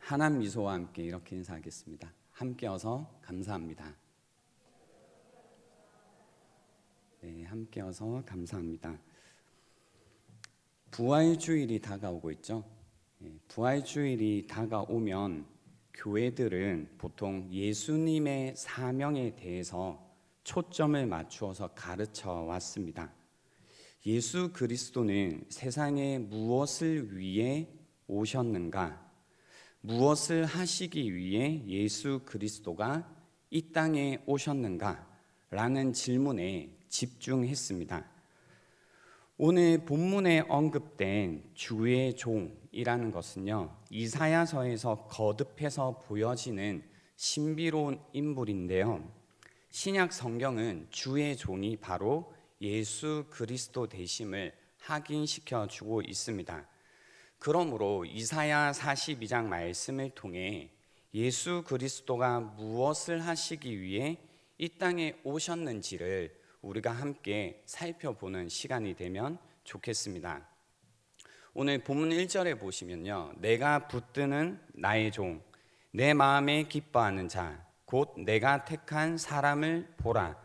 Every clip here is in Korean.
환한 미소와 함께 이렇게 인사하겠습니다. 함께여서 감사합니다. 네, 함께여서 감사합니다. 부활주일이 다가오고 있죠. 부활주일이 다가오면 교회들은 보통 예수님의 사명에 대해서 초점을 맞추어서 가르쳐 왔습니다. 예수 그리스도는 세상에 무엇을 위해 오셨는가? 무엇을 하시기 위해 예수 그리스도가 이 땅에 오셨는가? 라는 질문에 집중했습니다. 오늘 본문에 언급된 주의 종이라는 것은요, 이사야서에서 거듭해서 보여지는 신비로운 인물인데요, 신약 성경은 주의 종이 바로 예수 그리스도 되심을 확인시켜 주고 있습니다. 그러므로 이사야 42장 말씀을 통해 예수 그리스도가 무엇을 하시기 위해 이 땅에 오셨는지를 우리가 함께 살펴보는 시간이 되면 좋겠습니다. 오늘 본문 1절에 보시면요, 내가 붙드는 나의 종, 내 마음에 기뻐하는 자, 곧 내가 택한 사람을 보라.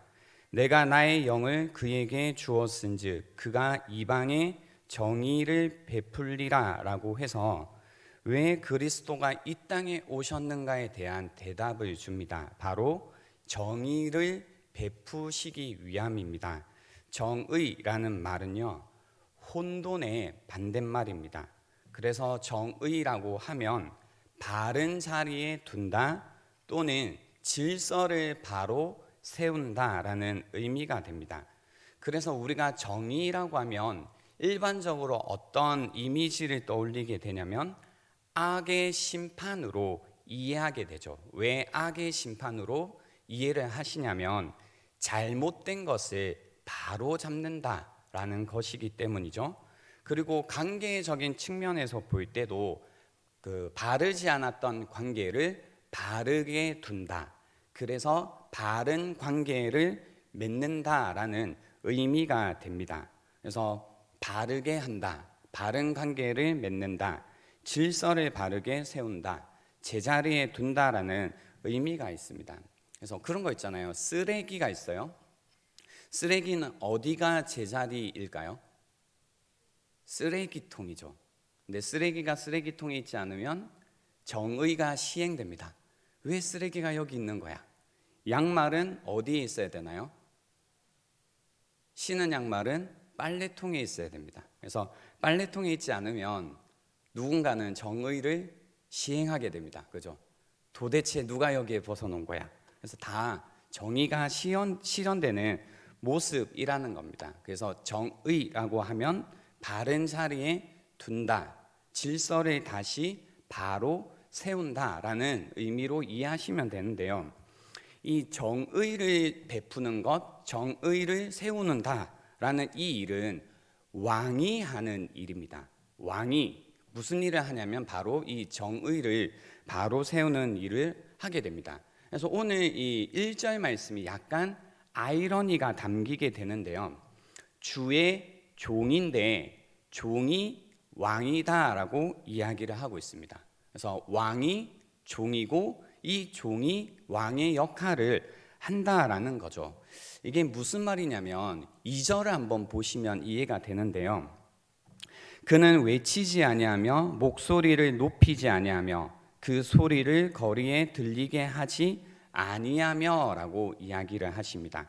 내가 나의 영을 그에게 주었은즉 그가 이방에 정의를 베풀리라 라고 해서 왜 그리스도가 이 땅에 오셨는가에 대한 대답을 줍니다. 바로 정의를 베푸시기 위함입니다. 정의라는 말은요, 혼돈의 반대말입니다. 그래서 정의라고 하면 바른 자리에 둔다 또는 질서를 바로 세운다라는 의미가 됩니다. 그래서 우리가 정의라고 하면 일반적으로 어떤 이미지를 떠올리게 되냐면 악의 심판으로 이해하게 되죠. 왜 악의 심판으로 이해를 하시냐면 잘못된 것을 바로 잡는다라는 것이기 때문이죠. 그리고 관계적인 측면에서 볼 때도 바르지 않았던 관계를 바르게 둔다. 그래서 바른 관계를 맺는다라는 의미가 됩니다. 그래서 바르게 한다, 바른 관계를 맺는다, 질서를 바르게 세운다, 제자리에 둔다라는 의미가 있습니다. 그래서 그런 거 있잖아요. 쓰레기가 있어요. 쓰레기는 어디가 제자리일까요? 쓰레기통이죠. 근데 쓰레기가 쓰레기통에 있지 않으면 정의가 시행됩니다. 왜 쓰레기가 여기 있는 거야? 양말은 어디에 있어야 되나요? 신은 양말은 빨래통에 있어야 됩니다. 그래서 빨래통에 있지 않으면 누군가는 정의를 시행하게 됩니다. 그죠? 도대체 누가 여기에 벗어놓은 거야? 그래서 다 정의가 실현되는 모습이라는 겁니다. 그래서 정의라고 하면 바른 자리에 둔다, 질서를 다시 바로 세운다라는 의미로 이해하시면 되는데요, 이 정의를 베푸는 것, 정의를 세우는다라는 이 일은 왕이 하는 일입니다. 왕이 무슨 일을 하냐면 바로 이 정의를 바로 세우는 일을 하게 됩니다. 그래서 오늘 이 1절 말씀이 약간 아이러니가 담기게 되는데요, 주의 종인데 종이 왕이다라고 이야기를 하고 있습니다. 그래서 왕이 종이고 이 종이 왕의 역할을 한다라는 거죠. 이게 무슨 말이냐면 2절을 한번 보시면 이해가 되는데요, 그는 외치지 아니하며 목소리를 높이지 아니하며 그 소리를 거리에 들리게 하지 아니하며 라고 이야기를 하십니다.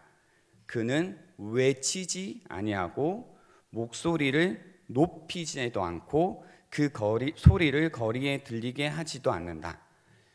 그는 외치지 아니하고 목소리를 높이지도 않고 그 소리를 거리에 들리게 하지도 않는다.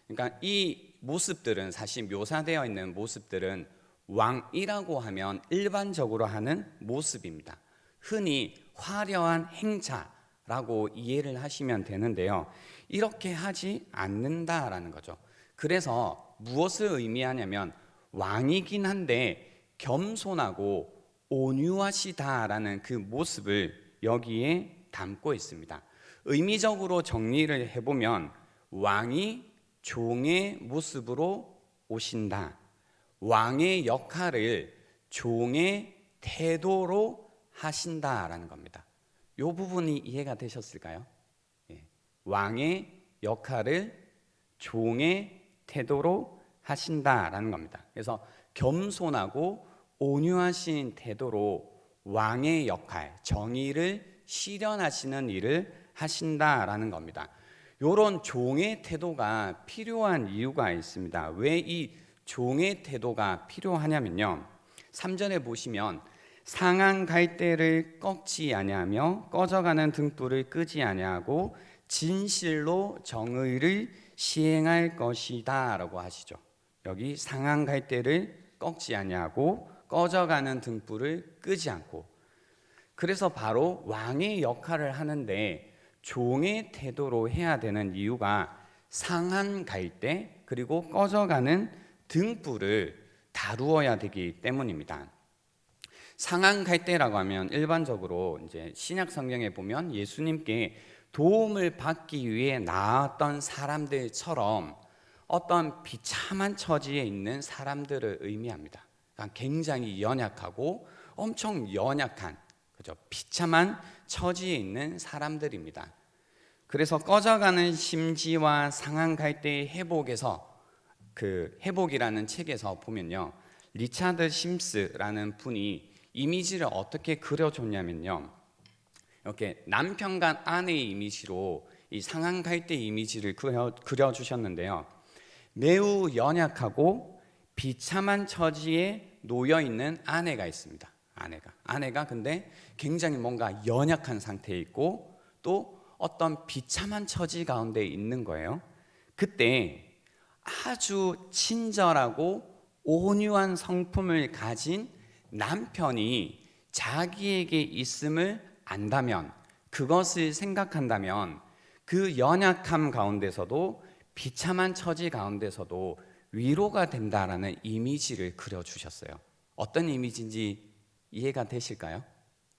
그러니까 이 모습들은, 사실 묘사되어 있는 모습들은 왕이라고 하면 일반적으로 하는 모습입니다. 흔히 화려한 행차라고 이해를 하시면 되는데요, 이렇게 하지 않는다라는 거죠. 그래서 무엇을 의미하냐면 왕이긴 한데 겸손하고 온유하시다라는 그 모습을 여기에 담고 있습니다. 의미적으로 정리를 해보면 왕이 종의 모습으로 오신다, 왕의 역할을 종의 태도로 하신다라는 겁니다. 이 부분이 이해가 되셨을까요? 왕의 역할을 종의 태도로 하신다라는 겁니다. 그래서 겸손하고 온유하신 태도로 왕의 역할, 정의를 실현하시는 일을 하신다라는 겁니다. 이런 종의 태도가 필요한 이유가 있습니다. 왜 이 종의 태도가 필요하냐면요, 3절에 보시면 상한 갈대를 꺾지 아니하며 꺼져가는 등불을 끄지 아니하고 진실로 정의를 시행할 것이다 라고 하시죠. 여기 상한 갈대를 꺾지 아니하고 꺼져가는 등불을 끄지 않고, 그래서 바로 왕의 역할을 하는데 종의 태도로 해야 되는 이유가 상한 갈대 그리고 꺼져가는 등불을 다루어야 되기 때문입니다. 상한 갈대라고 하면 일반적으로 이제 신약 성경에 보면 예수님께 도움을 받기 위해 나왔던 사람들처럼 어떤 비참한 처지에 있는 사람들을 의미합니다. 그러니까 굉장히 연약하고 엄청 연약한, 그죠? 비참한 처지에 있는 사람들입니다. 그래서 꺼져가는 심지와 상한 갈대의 회복에서, 그 회복이라는 책에서 보면요, 리차드 심스라는 분이 이미지를 어떻게 그려줬냐면요, 이렇게 남편과 아내의 이미지로 이 상한 갈대 이미지를 그려주셨는데요, 매우 연약하고 비참한 처지에 놓여 있는 아내가 있습니다. 아내가 근데 굉장히 뭔가 연약한 상태에 있고 또 어떤 비참한 처지 가운데 있는 거예요. 그때 아주 친절하고 온유한 성품을 가진 남편이 자기에게 있음을 안다면, 그것을 생각한다면 그 연약함 가운데서도 비참한 처지 가운데서도 위로가 된다라는 이미지를 그려주셨어요. 어떤 이미지인지 이해가 되실까요?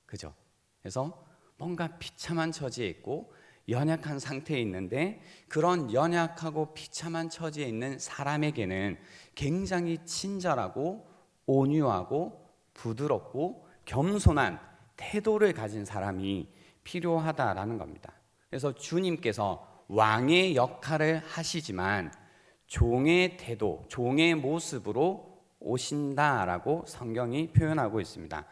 그죠? 그래서 뭔가 비참한 처지에 있고 연약한 상태에 있는데, 그런 연약하고 비참한 처지에 있는 사람에게는 굉장히 친절하고 온유하고 부드럽고 겸손한 태도를 가진 사람이 필요하다라는 겁니다. 그래서 주님께서 왕의 역할을 하시지만 종의 태도, 종의 모습으로 오신다라고 성경이 표현하고 있습니다.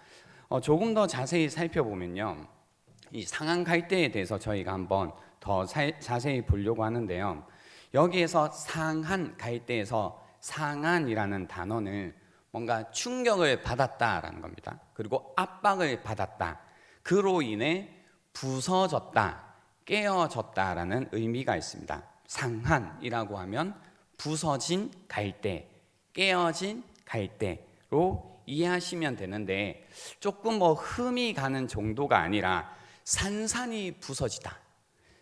조금 더 자세히 살펴보면요, 이 상한 갈대에 대해서 저희가 한번 더 자세히 보려고 하는데요, 여기에서 상한 갈대에서 상한이라는 단어는 뭔가 충격을 받았다라는 겁니다. 그리고 압박을 받았다, 그로 인해 부서졌다, 깨어졌다라는 의미가 있습니다. 상한이라고 하면 부서진 갈대, 깨어진 갈대로 이해하시면 되는데, 조금 흠이 가는 정도가 아니라 산산이 부서지다,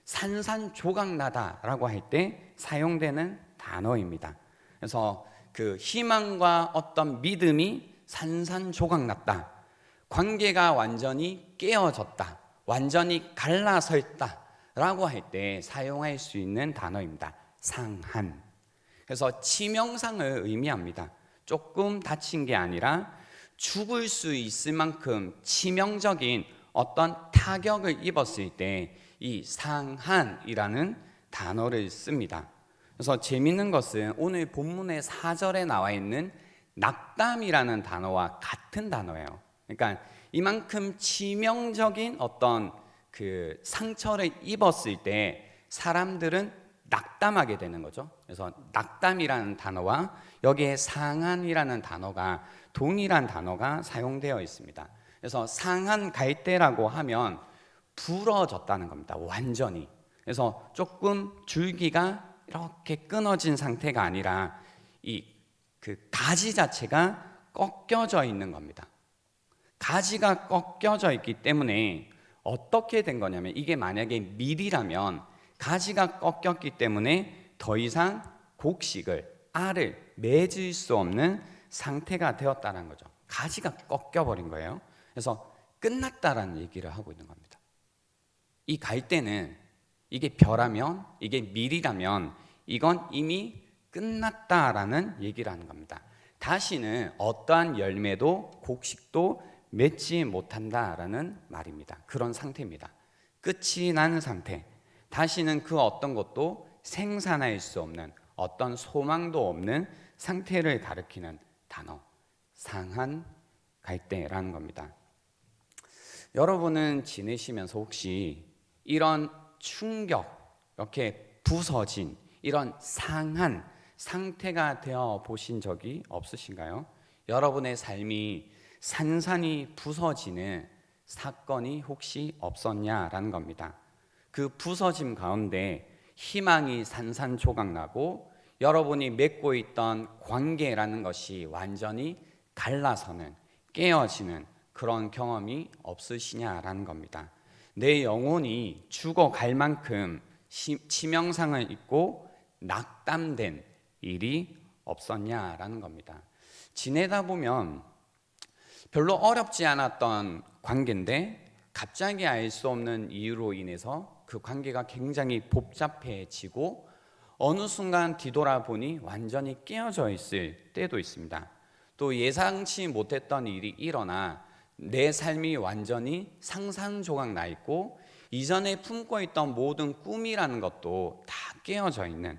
산산조각나다라고 할 때 사용되는 단어입니다. 그래서 그 희망과 어떤 믿음이 산산조각났다, 관계가 완전히 깨어졌다, 완전히 갈라서있다 라고 할 때 사용할 수 있는 단어입니다. 상한. 그래서 치명상을 의미합니다. 조금 다친 게 아니라 죽을 수 있을 만큼 치명적인 어떤 타격을 입었을 때 이 상한이라는 단어를 씁니다. 그래서 재미있는 것은 오늘 본문의 4절에 나와 있는 낙담이라는 단어와 같은 단어예요. 그러니까 이만큼 치명적인 어떤 그 상처를 입었을 때 사람들은 낙담하게 되는 거죠. 그래서 낙담이라는 단어와 여기에 상한이라는 단어가 동일한 단어가 사용되어 있습니다. 그래서 상한 갈대라고 하면 부러졌다는 겁니다. 완전히. 그래서 조금 줄기가 이렇게 끊어진 상태가 아니라 이 그 가지 자체가 꺾여져 있는 겁니다. 가지가 꺾여져 있기 때문에 어떻게 된 거냐면, 이게 만약에 밀이라면 가지가 꺾였기 때문에 더 이상 곡식을, 알을 맺을 수 없는 상태가 되었다는 거죠. 가지가 꺾여버린 거예요. 그래서 끝났다라는 얘기를 하고 있는 겁니다. 이 갈대는, 이게 벼라면, 이게 밀이라면 이건 이미 끝났다라는 얘기를 하는 겁니다. 다시는 어떠한 열매도 곡식도 맺지 못한다라는 말입니다. 그런 상태입니다. 끝이 난 상태. 다시는 그 어떤 것도 생산할 수 없는, 어떤 소망도 없는 상태를 가리키는 단어, 상한 갈대라는 겁니다. 여러분은 지내시면서 혹시 이런 충격, 이렇게 부서진 이런 상한 상태가 되어 보신 적이 없으신가요? 여러분의 삶이 산산이 부서지는 사건이 혹시 없었냐라는 겁니다. 그 부서짐 가운데 희망이 산산조각나고 여러분이 맺고 있던 관계라는 것이 완전히 갈라서는 깨어지는 그런 경험이 없으시냐라는 겁니다. 내 영혼이 죽어갈 만큼 치명상을 입고 낙담된 일이 없었냐라는 겁니다. 지내다 보면 별로 어렵지 않았던 관계인데 갑자기 알 수 없는 이유로 인해서 그 관계가 굉장히 복잡해지고 어느 순간 뒤돌아보니 완전히 깨어져 있을 때도 있습니다. 또 예상치 못했던 일이 일어나 내 삶이 완전히 상상조각 나 있고 이전에 품고 있던 모든 꿈이라는 것도 다 깨어져 있는,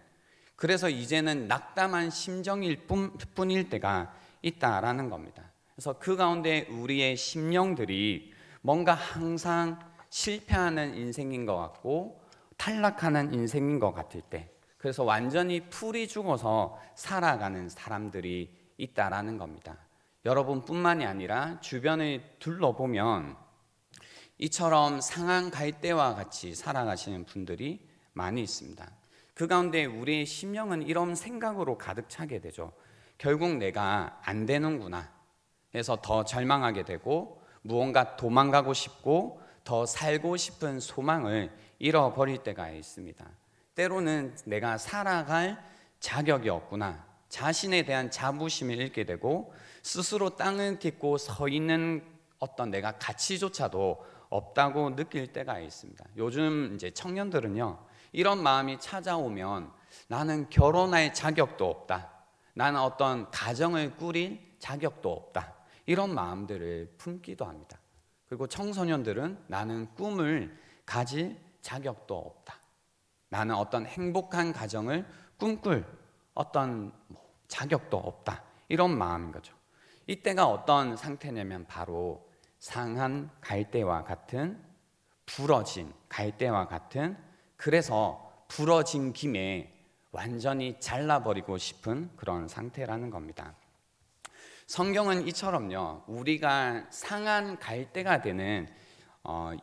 그래서 이제는 낙담한 심정일 뿐일 때가 있다라는 겁니다. 그래서 그 가운데 우리의 심령들이 뭔가 항상 실패하는 인생인 것 같고 탈락하는 인생인 것 같을 때, 그래서 완전히 풀이 죽어서 살아가는 사람들이 있다라는 겁니다. 여러분뿐만이 아니라 주변을 둘러보면 이처럼 상한 갈대와 같이 살아가시는 분들이 많이 있습니다. 그 가운데 우리의 심령은 이런 생각으로 가득 차게 되죠. 결국 내가 안 되는구나 해서 더 절망하게 되고 무언가 도망가고 싶고 더 살고 싶은 소망을 잃어버릴 때가 있습니다. 때로는 내가 살아갈 자격이 없구나, 자신에 대한 자부심을 잃게 되고 스스로 땅을 딛고 서 있는 어떤 내가 가치조차도 없다고 느낄 때가 있습니다. 요즘 이제 청년들은요, 이런 마음이 찾아오면 나는 결혼할 자격도 없다, 나는 어떤 가정을 꾸릴 자격도 없다, 이런 마음들을 품기도 합니다. 그리고 청소년들은 나는 꿈을 가질 자격도 없다, 나는 어떤 행복한 가정을 꿈꿀 어떤 자격도 없다, 이런 마음인 거죠. 이때가 어떤 상태냐면 바로 상한 갈대와 같은, 부러진 갈대와 같은, 그래서 부러진 김에 완전히 잘라버리고 싶은 그런 상태라는 겁니다. 성경은 이처럼요, 우리가 상한 갈대가 되는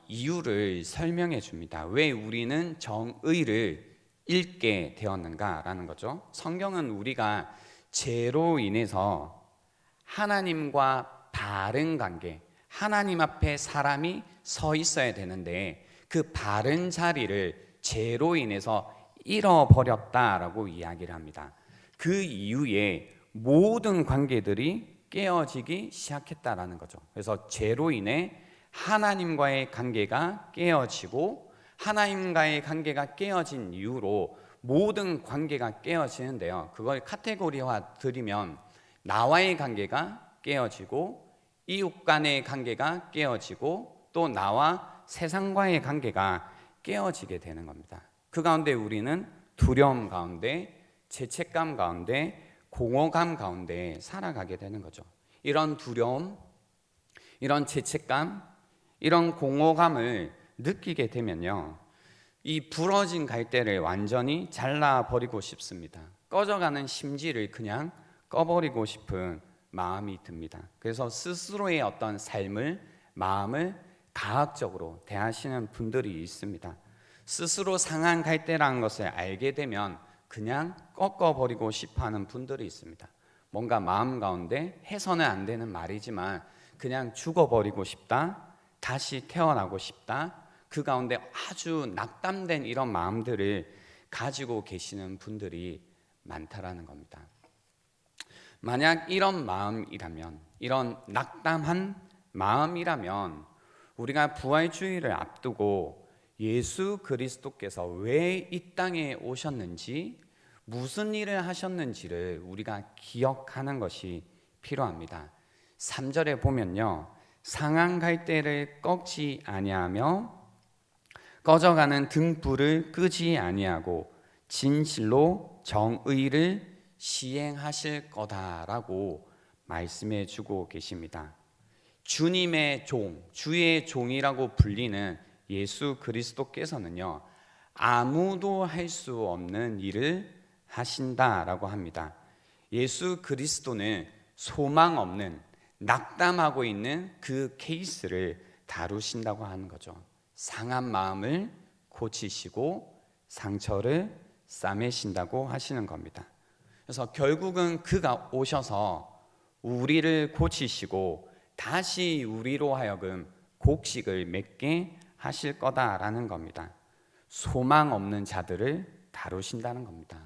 이유를 설명해 줍니다. 왜 우리는 정의를 잃게 되었는가라는 거죠. 성경은 우리가 죄로 인해서 하나님과 바른 관계, 하나님 앞에 사람이 서 있어야 되는데 그 바른 자리를 죄로 인해서 잃어버렸다라고 이야기를 합니다. 그 이후에 모든 관계들이 깨어지기 시작했다라는 거죠. 그래서 죄로 인해 하나님과의 관계가 깨어지고 하나님과의 관계가 깨어진 이후로 모든 관계가 깨어지는데요, 그걸 카테고리화 드리면 나와의 관계가 깨어지고 이웃 간의 관계가 깨어지고 또 나와 세상과의 관계가 깨어지게 되는 겁니다. 그 가운데 우리는 두려움 가운데, 죄책감 가운데, 공허감 가운데 살아가게 되는 거죠. 이런 두려움, 이런 죄책감, 이런 공허감을 느끼게 되면요, 이 부러진 갈대를 완전히 잘라버리고 싶습니다. 꺼져가는 심지를 그냥 꺼버리고 싶은 마음이 듭니다. 그래서 스스로의 어떤 삶을, 마음을 가학적으로 대하시는 분들이 있습니다. 스스로 상한 갈대라는 것을 알게 되면 그냥 꺾어버리고 싶어하는 분들이 있습니다. 뭔가 마음 가운데 해서는 안 되는 말이지만 그냥 죽어버리고 싶다, 다시 태어나고 싶다, 그 가운데 아주 낙담된 이런 마음들을 가지고 계시는 분들이 많다라는 겁니다. 만약 이런 마음이라면, 이런 낙담한 마음이라면 우리가 부활주의를 앞두고 예수 그리스도께서 왜 이 땅에 오셨는지, 무슨 일을 하셨는지를 우리가 기억하는 것이 필요합니다. 3절에 보면요, 상한 갈대를 꺾지 아니하며 꺼져가는 등불을 끄지 아니하고 진실로 정의를 시행하실 거다라고 말씀해 주고 계십니다. 주님의 종, 주의 종이라고 불리는 예수 그리스도께서는요, 아무도 할 수 없는 일을 하신다라고 합니다. 예수 그리스도는 소망 없는, 낙담하고 있는 그 케이스를 다루신다고 하는 거죠. 상한 마음을 고치시고 상처를 싸매신다고 하시는 겁니다. 그래서 결국은 그가 오셔서 우리를 고치시고 다시 우리로 하여금 곡식을 맺게 하실 거다라는 겁니다. 소망 없는 자들을 다루신다는 겁니다.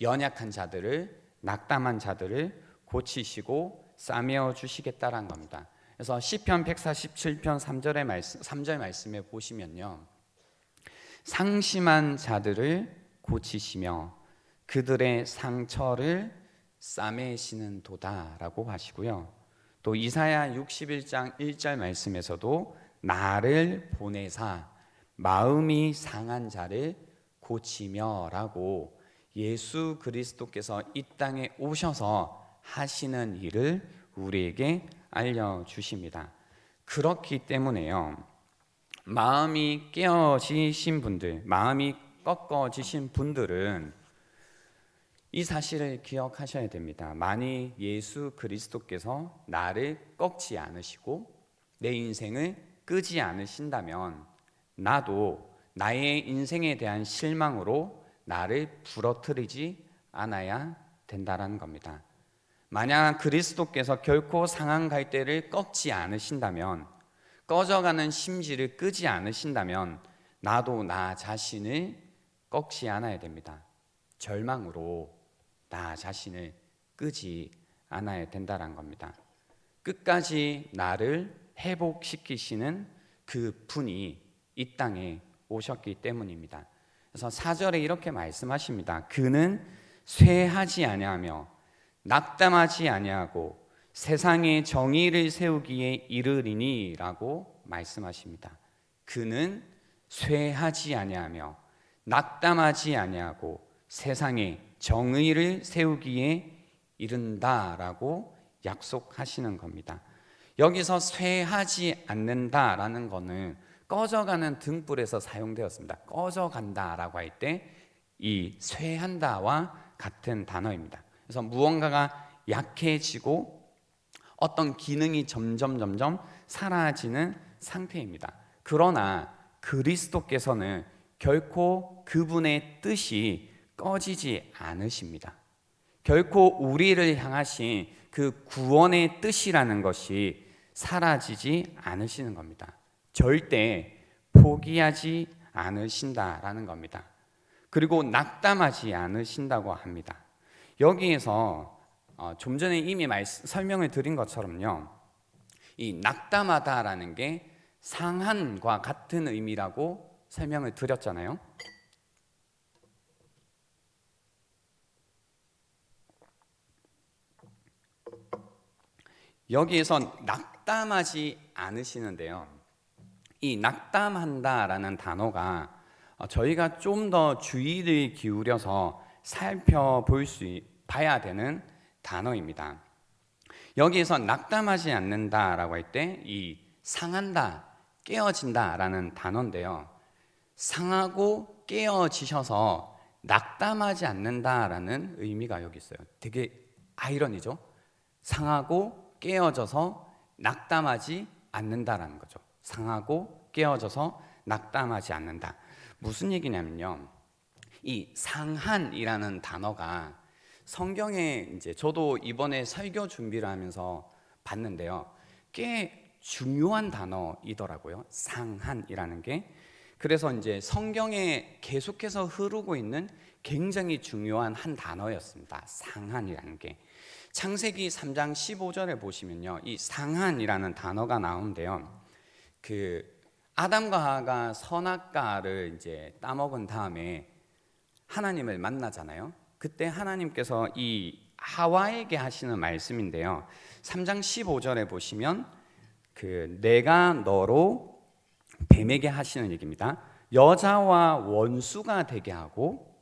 연약한 자들을, 낙담한 자들을 고치시고 싸매어 주시겠다라는 겁니다. 그래서 시편 147편 3절 말씀에 보시면요, 상심한 자들을 고치시며 그들의 상처를 싸매시는 도다라고 하시고요. 또 이사야 61장 1절 말씀에서도 나를 보내사 마음이 상한 자를 고치며라고 예수 그리스도께서 이 땅에 오셔서 하시는 일을 우리에게 알려주십니다. 그렇기 때문에요, 마음이 깨어지신 분들, 마음이 꺾어지신 분들은 이 사실을 기억하셔야 됩니다. 만일 예수 그리스도께서 나를 꺾지 않으시고 내 인생을 끄지 않으신다면 나도 나의 인생에 대한 실망으로 나를 부러뜨리지 않아야 된다는 겁니다. 만약 그리스도께서 결코 상한 갈대를 꺾지 않으신다면, 꺼져가는 심지를 끄지 않으신다면 나도 나 자신을 꺾지 않아야 됩니다. 절망으로 나 자신을 끄지 않아야 된다는 겁니다. 끝까지 나를 회복시키시는 그 분이 이 땅에 오셨기 때문입니다. 그래서 4절에 이렇게 말씀하십니다. 그는 쇠하지 아니하며 낙담하지 아니하고 세상에 정의를 세우기에 이르리니 라고 말씀하십니다. 그는 쇠하지 아니하며 낙담하지 아니하고 세상에 정의를 세우기에 이른다라고 약속하시는 겁니다. 여기서 쇠하지 않는다라는 것은 꺼져가는 등불에서 사용되었습니다. 꺼져간다라고 할 때 이 쇠한다와 같은 단어입니다. 그래서 무언가가 약해지고 어떤 기능이 점점 사라지는 상태입니다. 그러나 그리스도께서는 결코 그분의 뜻이 꺼지지 않으십니다. 결코 우리를 향하신 그 구원의 뜻이라는 것이 사라지지 않으시는 겁니다. 절대 포기하지 않으신다라는 겁니다. 그리고 낙담하지 않으신다고 합니다. 여기에서 좀 전에 이미 설명을 드린 것처럼요, 이 낙담하다라는 게 상한과 같은 의미라고 설명을 드렸잖아요. 여기에서 낙담하지 않으시는데요, 이 낙담한다라는 단어가 저희가 좀 더 주의를 기울여서 봐야 되는 단어입니다. 여기에서 낙담하지 않는다라고 할 때 이 상한다, 깨어진다라는 단어인데요, 상하고 깨어지셔서 낙담하지 않는다라는 의미가 여기 있어요. 되게 아이러니죠. 상하고 깨어져서 낙담하지 않는다라는 거죠. 상하고 깨어져서 낙담하지 않는다. 무슨 얘기냐면요, 이 상한이라는 단어가 성경에 이제 저도 이번에 설교 준비를 하면서 봤는데요, 꽤 중요한 단어이더라고요. 상한이라는 게. 그래서 이제 성경에 계속해서 흐르고 있는 굉장히 중요한 한 단어였습니다. 상한이라는 게. 창세기 3장 15절에 보시면요, 이 상한이라는 단어가 나오는데요, 아담과 하와가 선악과를 이제 따먹은 다음에 하나님을 만나잖아요. 그때 하나님께서 이 하와에게 하시는 말씀인데요, 3장 15절에 보시면 내가 너로 뱀에게 하시는 얘기입니다. 여자와 원수가 되게 하고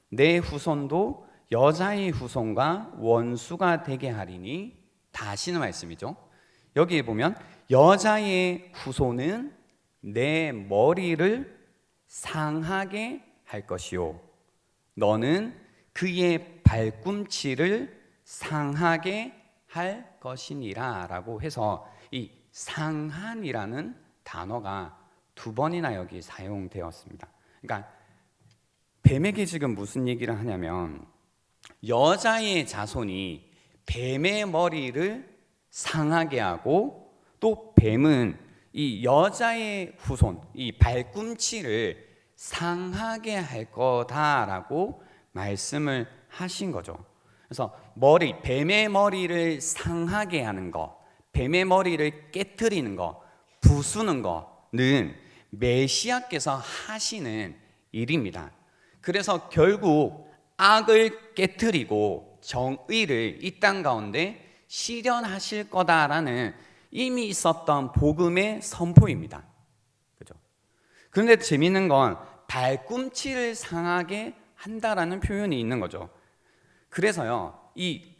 내 후손도 여자의 후손과 원수가 되게 하리니, 다 하시는 말씀이죠. 여기에 보면 여자의 후손은 내 머리를 상하게 할 것이요 너는 그의 발꿈치를 상하게 할 것이니라 라고 해서 이 상한이라는 단어가 2번이나 여기 사용되었습니다. 그러니까 뱀에게 지금 무슨 얘기를 하냐면 여자의 자손이 뱀의 머리를 상하게 하고 또 뱀은 이 여자의 후손, 이 발꿈치를 상하게 할 거다라고 말씀을 하신 거죠. 그래서 뱀의 머리를 상하게 하는 거, 뱀의 머리를 깨트리는 거, 부수는 거는 메시아께서 하시는 일입니다. 그래서 결국 악을 깨트리고 정의를 이 땅 가운데 실현하실 거다라는 이미 있었던 복음의 선포입니다. 그죠? 그런데 재미있는 건 발꿈치를 상하게 한다라는 표현이 있는 거죠. 그래서요, 이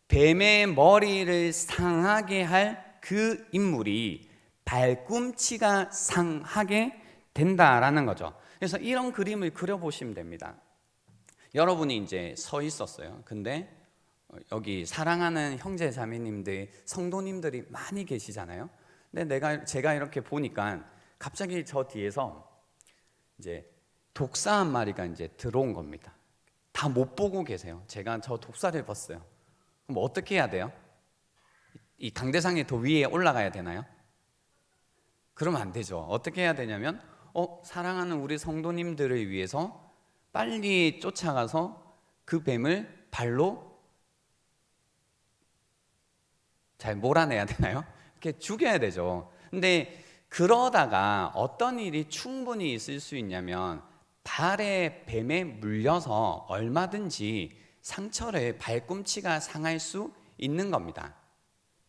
뱀의 머리를 상하게 할 그 인물이 발꿈치가 상하게 된다라는 거죠. 그래서 이런 그림을 그려보시면 됩니다. 여러분이 이제 서 있었어요. 근데 여기 사랑하는 형제 자매님들, 성도님들이 많이 계시잖아요. 근데 제가 이렇게 보니까 갑자기 저 뒤에서 이제 독사 한 마리가 이제 들어온 겁니다. 다 못 보고 계세요. 제가 저 독사를 봤어요. 그럼 어떻게 해야 돼요? 이 당대상에 더 위에 올라가야 되나요? 그러면 안 되죠. 어떻게 해야 되냐면 사랑하는 우리 성도님들을 위해서 빨리 쫓아가서 그 뱀을 발로 잘 몰아내야 되나요? 이렇게 죽여야 되죠. 근데 그러다가 어떤 일이 충분히 있을 수 있냐면 발에 뱀에 물려서 얼마든지 상처를 발꿈치가 상할 수 있는 겁니다.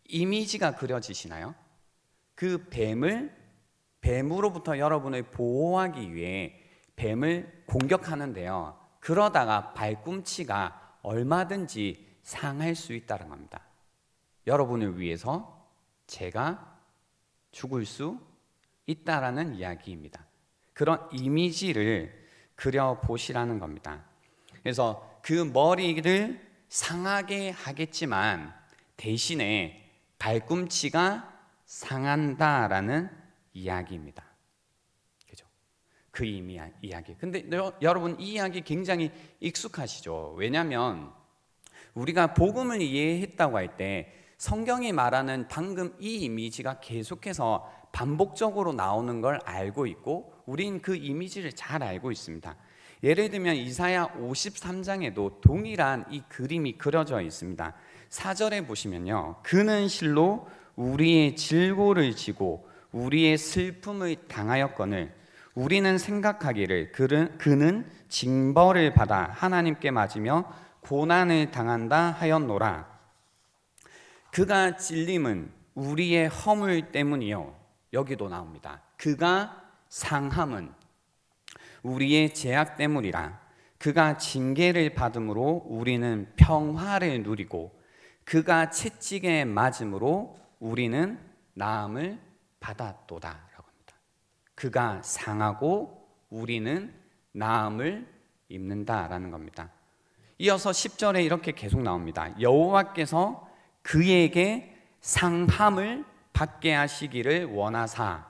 이미지가 그려지시나요? 그 뱀으로부터 여러분을 보호하기 위해 뱀을 공격하는데요. 그러다가 발꿈치가 얼마든지 상할 수 있다는 겁니다. 여러분을 위해서 제가 죽을 수 있다라는 이야기입니다. 그런 이미지를 그려보시라는 겁니다. 그래서 그 머리를 상하게 하겠지만 대신에 발꿈치가 상한다라는 이야기입니다. 그죠? 그 이야기. 근데 여러분 이 이야기 굉장히 익숙하시죠? 왜냐하면 우리가 복음을 이해했다고 할 때 성경이 말하는 방금 이 이미지가 계속해서 반복적으로 나오는 걸 알고 있고 우린 그 이미지를 잘 알고 있습니다. 예를 들면 이사야 53장에도 동일한 이 그림이 그려져 있습니다. 4절에 보시면요, 그는 실로 우리의 질고를 지고 우리의 슬픔을 당하였거늘 우리는 생각하기를 그는 징벌을 받아 하나님께 맞으며 고난을 당한다 하였노라. 그가 찔림은 우리의 허물 때문이요, 여기도 나옵니다. 그가 상함은 우리의 죄악 때문이라. 그가 징계를 받음으로 우리는 평화를 누리고 그가 채찍에 맞음으로 우리는 나음을 받았도다 라고 합니다. 그가 상하고 우리는 나음을 입는다라는 겁니다. 이어서 10절에 이렇게 계속 나옵니다. 여호와께서 그에게 상함을 받게 하시기를 원하사,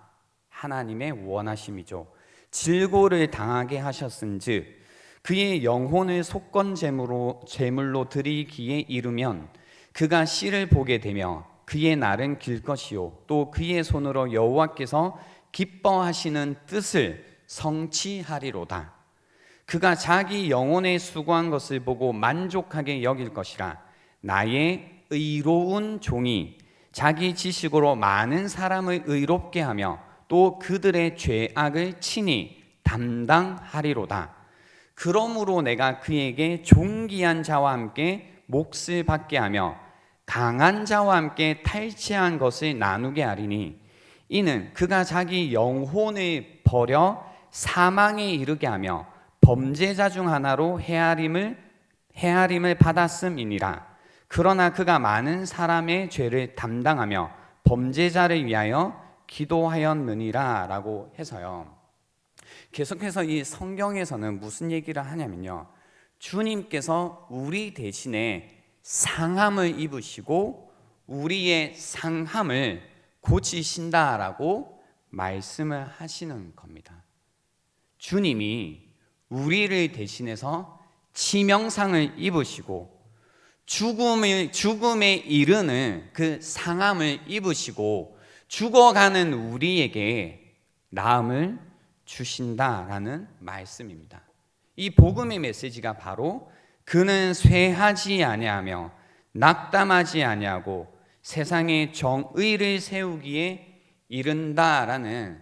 하나님의 원하심이죠. 질고를 당하게 하셨은즉 그의 영혼을 속건 제물로 드리기에 이르면 그가 씨를 보게 되며 그의 날은 길 것이요 또 그의 손으로 여호와께서 기뻐하시는 뜻을 성취하리로다. 그가 자기 영혼에 수고한 것을 보고 만족하게 여길 것이라. 나의 의로운 종이 자기 지식으로 많은 사람을 의롭게 하며 또 그들의 죄악을 친히 담당하리로다. 그러므로 내가 그에게 존귀한 자와 함께 몫을 받게 하며 강한 자와 함께 탈취한 것을 나누게 하리니 이는 그가 자기 영혼을 버려 사망에 이르게 하며 범죄자 중 하나로 헤아림을 헤아림을 받았음이니라. 그러나 그가 많은 사람의 죄를 담당하며 범죄자를 위하여 기도하였느니라 라고 해서요, 계속해서 이 성경에서는 무슨 얘기를 하냐면요, 주님께서 우리 대신에 상함을 입으시고 우리의 상함을 고치신다라고 말씀을 하시는 겁니다. 주님이 우리를 대신해서 치명상을 입으시고 죽음에 이르는 그 상함을 입으시고 죽어가는 우리에게 나음을 주신다라는 말씀입니다. 이 복음의 메시지가 바로 그는 쇠하지 아니하며 낙담하지 아니하고 세상에 정의를 세우기에 이른다라는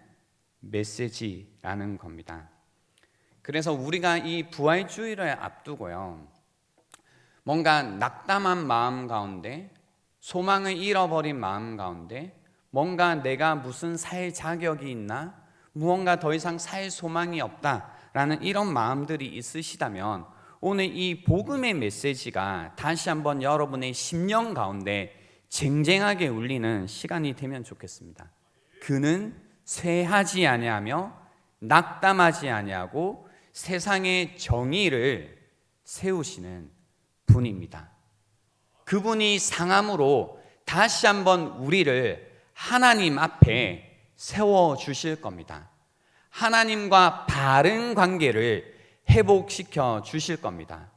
메시지라는 겁니다. 그래서 우리가 이 부활주의를 앞두고요, 뭔가 낙담한 마음 가운데, 소망을 잃어버린 마음 가운데, 뭔가 내가 무슨 살 자격이 있나, 무언가 더 이상 살 소망이 없다라는 이런 마음들이 있으시다면 오늘 이 복음의 메시지가 다시 한번 여러분의 심령 가운데 쟁쟁하게 울리는 시간이 되면 좋겠습니다. 그는 쇠하지 아니하며 낙담하지 아니하고 세상의 정의를 세우시는 분입니다. 그분이 상함으로 다시 한번 우리를 하나님 앞에 세워주실 겁니다. 하나님과 바른 관계를 회복시켜 주실 겁니다.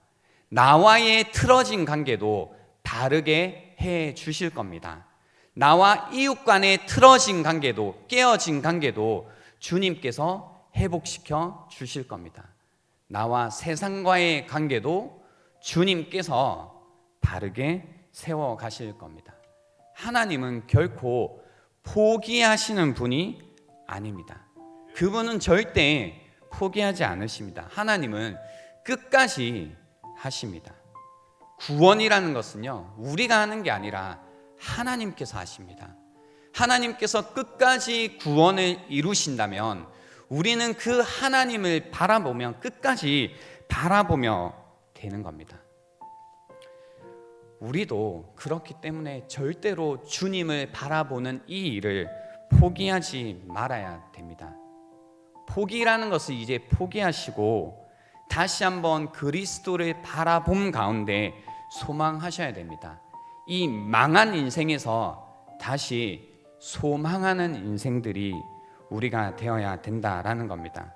나와의 틀어진 관계도 바르게 해 주실 겁니다. 나와 이웃 간의 틀어진 관계도, 깨어진 관계도 주님께서 회복시켜 주실 겁니다. 나와 세상과의 관계도 주님께서 바르게 세워 가실 겁니다. 하나님은 결코 포기하시는 분이 아닙니다. 그분은 절대 포기하지 않으십니다. 하나님은 끝까지 하십니다. 구원이라는 것은요, 우리가 하는 게 아니라 하나님께서 하십니다. 하나님께서 끝까지 구원을 이루신다면 우리는 그 하나님을 바라보며 끝까지 바라보며 되는 겁니다. 우리도 그렇기 때문에 절대로 주님을 바라보는 이 일을 포기하지 말아야 됩니다. 포기라는 것을 이제 포기하시고 다시 한번 그리스도를 바라봄 가운데 소망하셔야 됩니다. 이 망한 인생에서 다시 소망하는 인생들이 우리가 되어야 된다라는 겁니다.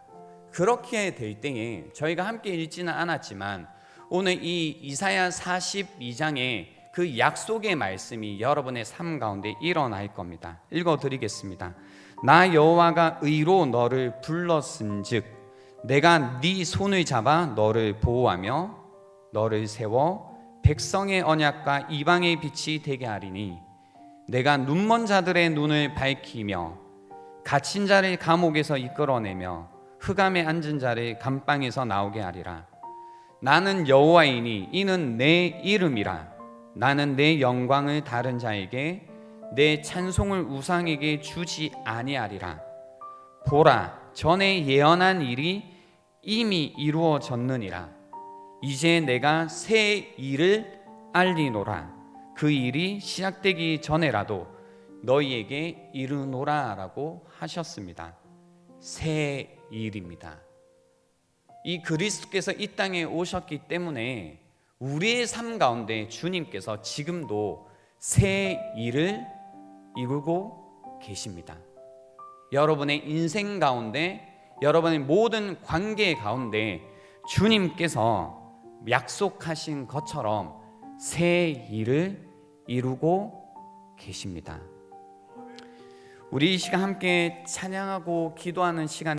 그렇게 될 때에 저희가 함께 읽지는 않았지만 오늘 이 이사야 42장의 그 약속의 말씀이 여러분의 삶 가운데 일어날 겁니다. 읽어드리겠습니다. 나 여호와가 의로 너를 불렀은즉 내가 네 손을 잡아 너를 보호하며 너를 세워 백성의 언약과 이방의 빛이 되게 하리니 내가 눈먼 자들의 눈을 밝히며 갇힌 자를 감옥에서 이끌어내며 흑암에 앉은 자를 감방에서 나오게 하리라. 나는 여호와이니 이는 내 이름이라. 나는 내 영광을 다른 자에게 내 찬송을 우상에게 주지 아니하리라. 보라, 전에 예언한 일이 이미 이루어졌느니라. 이제 내가 새 일을 알리노라. 그 일이 시작되기 전에라도 너희에게 이르노라라고 하셨습니다. 새 일입니다. 이 그리스도께서 이 땅에 오셨기 때문에 우리의 삶 가운데 주님께서 지금도 새 일을 이루고 계십니다. 여러분의 인생 가운데, 여러분의 모든 관계 가운데 주님께서 약속하신 것처럼 새 일을 이루고 계십니다. 우리 이 시간 함께 찬양하고 기도하는 시간